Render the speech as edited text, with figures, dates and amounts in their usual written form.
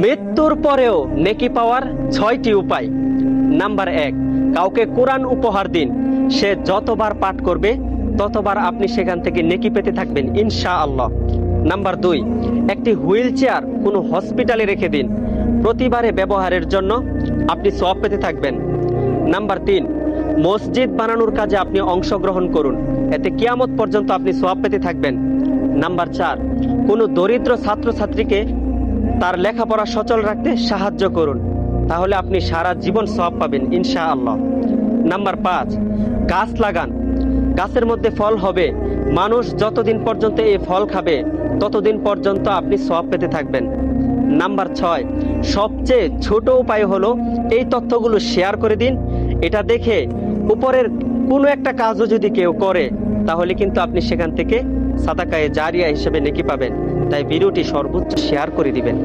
মৃত্যুর পরেও নেকি পাওয়ার 6টি উপায়। নাম্বার 1, কাউকে কোরআন উপহার দিন। সে যতবার পাঠ করবে ততবার আপনি সেখান থেকে নেকি পেতে থাকবেন ইনশাআল্লাহ। নাম্বার 2, একটি হুইল চেয়ার কোনো হসপিটালে রেখে দিন। প্রতিবারে ব্যবহারের জন্য আপনি সওয়াব পেতে থাকবেন। নাম্বার 3, মসজিদ বানানোর কাজে আপনি অংশগ্রহণ করুন, এতে কিয়ামত পর্যন্ত আপনি সওয়াব পেতে থাকবেন। নাম্বার 4, কোনো দরিদ্র ছাত্রছাত্রীকে তার লেখাপড়া সচল রাখতে সাহায্য করুন, তাহলে আপনি সারা জীবন সওয়াব পাবেন ইনশাআল্লাহ। নাম্বার 5, গাছ লাগান, গাছের মধ্যে ফল হবে। মানুষ যতদিন পর্যন্ত এই ফল খাবে ততদিন পর্যন্ত আপনি সওয়াব পেতে থাকবেন। নাম্বার 6, সবচেয়ে ছোট উপায় হলো এই তথ্যগুলো শেয়ার করে দিন। এটা দেখে উপরের কোনো একটা কাজও যদি কেউ করে তাহলে কিন্তু আপনি সেখান থেকে সাদাকায়ে জারিয়া হিসেবে নেকি পাবেন। তাই ভিডিওটি সর্বোচ্চ শেয়ার করে দিবেন।